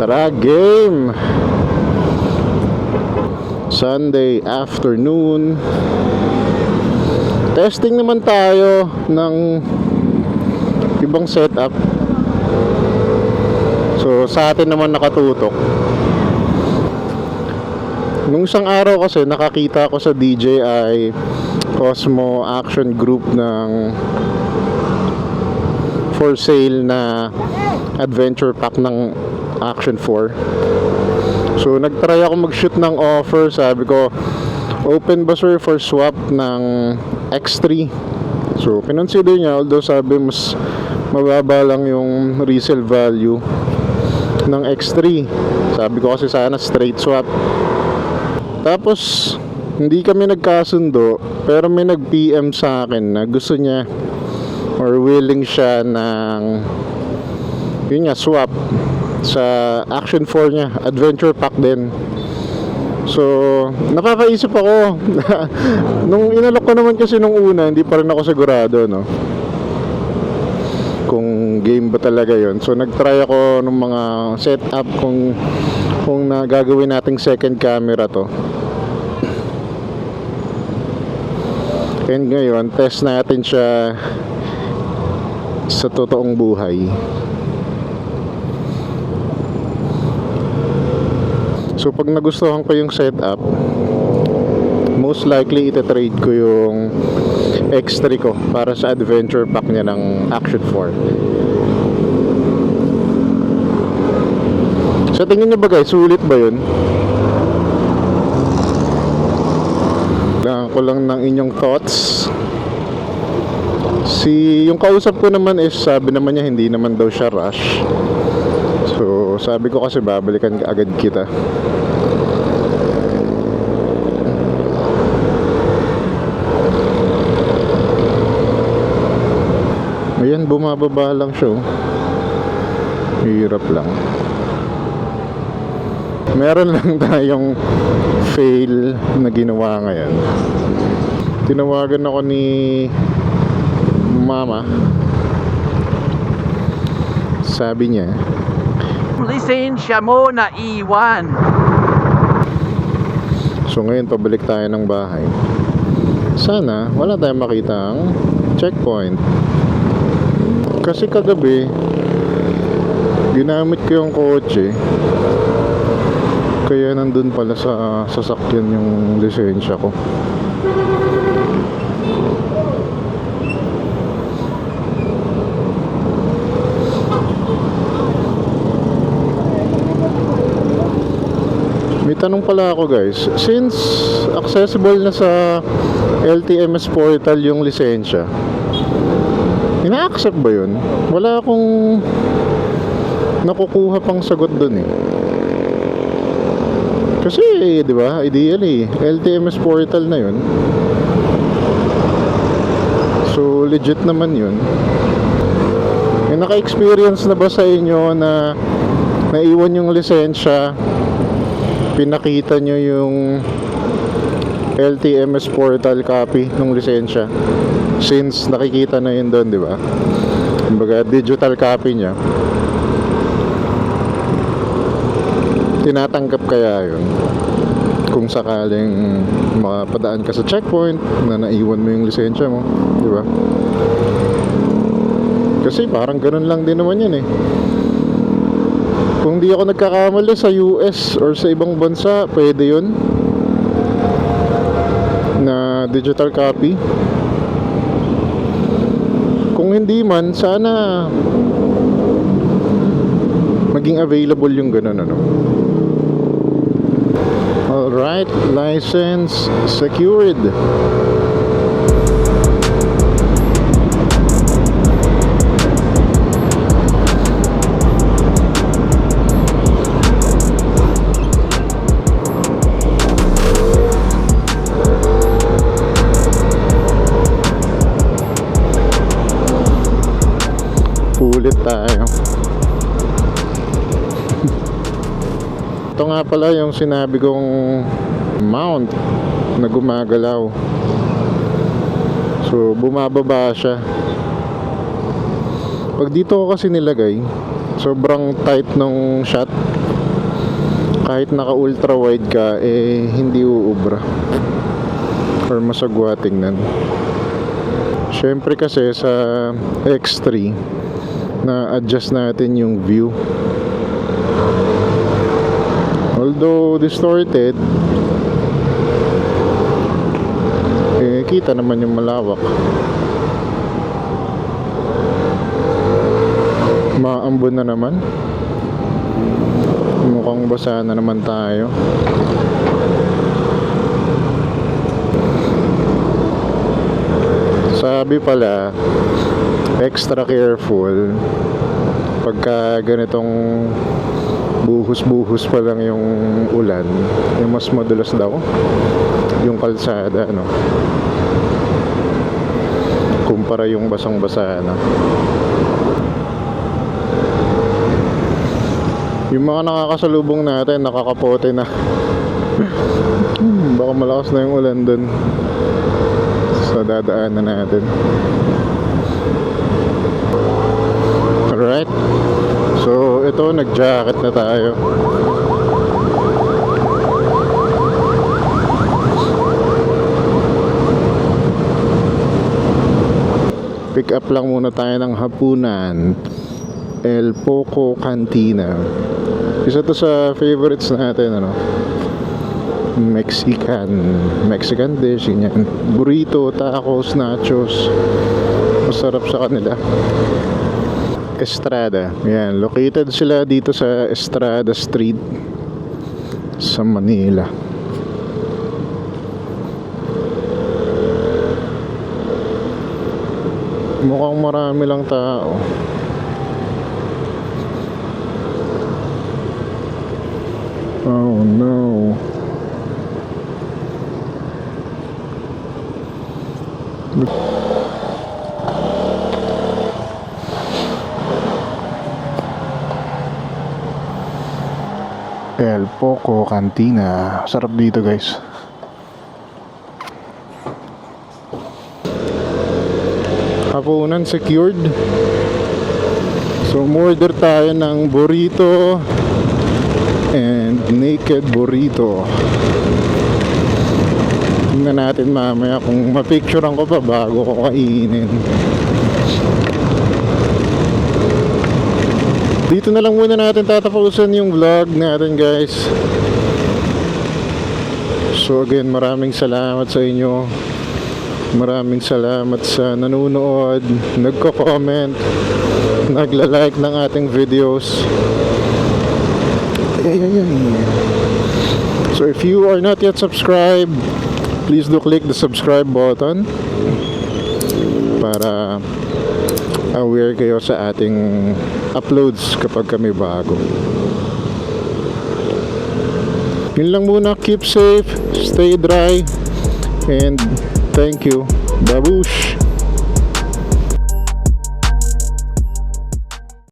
Tara, game! Sunday afternoon. Testing naman tayo ng ibang setup. So, sa atin naman nakatutok. Nung isang araw kasi, nakakita ko sa DJI Osmo Action Group ng for sale na adventure pack ng Action 4. So nagtry ako mag-shoot ng offer. Sabi ko, open ba sir for swap ng X3? So kinonsider niya, although sabi mas mababa lang yung resale value ng X3. Sabi ko kasi sana straight swap. Tapos hindi kami nagkasundo, pero may nag-PM sa akin na gusto niya or willing siya ng yun nga, swap sa Action 4 niya, adventure pack din. So napapaisip ako nung inalok ko naman kasi nung una, hindi pa rin ako sigurado, no, kung game ba talaga yon. So nagtry ako ng mga setup kung na gagawin nating second camera to. And ngayon, test natin siya sa totoong buhay. So pag nagustuhan ko yung setup, most likely itatrade ko yung X3 ko para sa adventure pack niya ng Action 4. So tingin niyo ba guys, sulit ba yun? Kailangan ko lang ng inyong thoughts. Yung kausap ko naman is, sabi naman niya hindi naman daw siya rush. So sabi ko kasi babalikan agad kita. Ayan, bumababa lang siya. Hirap lang. Meron lang tayong fail na ginawa ngayon. Tinawagan ako ni mama. Sabi niya, lisensya mo na iwan. so ngayon pabalik tayo ng bahay. Sana wala tayong makitang checkpoint. Kasi kagabi ginamit ko yung kotse, kaya nandun pala sa sasakyan yung lisensya ko. May tanong pala ako guys, since accessible na sa LTMS portal yung lisensya, ina-accept ba yun? Wala akong nakukuha pang sagot dun eh. Kasi di ba, ideally LTMS portal na yun, so legit naman yun. May naka-experience na ba sa inyo na naiwan yung lisensya, pinakita nyo yung LTMS portal copy ng lisensya, since nakikita na yun doon, di ba? Kumbaga digital copy niya, tinatanggap kaya yun kung sakaling makapadaan ka sa checkpoint na naiwan mo yung lisensya mo, di ba? Kasi parang ganun lang din naman yan eh. Kung di ako nagkakamali, sa US or sa ibang bansa pwede yun na digital copy. Kung hindi man, sana maging available yung ganun, ano. Alright, license secured. Ulit tayo. Ito nga pala yung sinabi kong mount na gumagalaw. So bumababa siya. Pag dito ko kasi nilagay, sobrang tight ng shot kahit naka ultra wide ka hindi uubra or masagwa tingnan. Syempre kasi sa X3 na adjust natin yung view, although distorted, kita naman yung malawak. Maambon na naman, mukhang basa na naman tayo. Sabi pala, extra careful pagka ganitong buhos-buhos pa lang yung ulan, yung mas madulas daw yung kalsada, ano, kumpara yung basang-basa na. Yung mga nakakasalubong natin nakakapote na. Baka malakas na yung ulan dun sa dadaanan natin. Alright, so ito, nag-jacket na tayo. Pick up lang muna tayo ng hapunan. El Poco Cantina. Isa to sa favorites natin, ano, Mexican dish, ganyan. Burrito, tacos, nachos. Masarap sa kanila. Estrada. Yan, located sila dito sa Estrada Street sa Manila. Mukhang marami lang tao. Oh no. El Poco Cantina. Sarap dito, guys. Hapunan secured. So, order tayo ng burrito and naked burrito. Tingnan natin mamaya kung mapicturean ko pa bago ko kainin. Dito na lang muna natin tatapusin yung vlog natin, guys. So again, maraming salamat sa inyo. Maraming salamat sa nanonood, nagko-comment, nagla-like ng ating videos. So if you are not yet subscribed, please do click the subscribe button para aware kayo sa ating uploads kapag kami bago. Yun lang muna. Keep safe, stay dry, and thank you. Babush!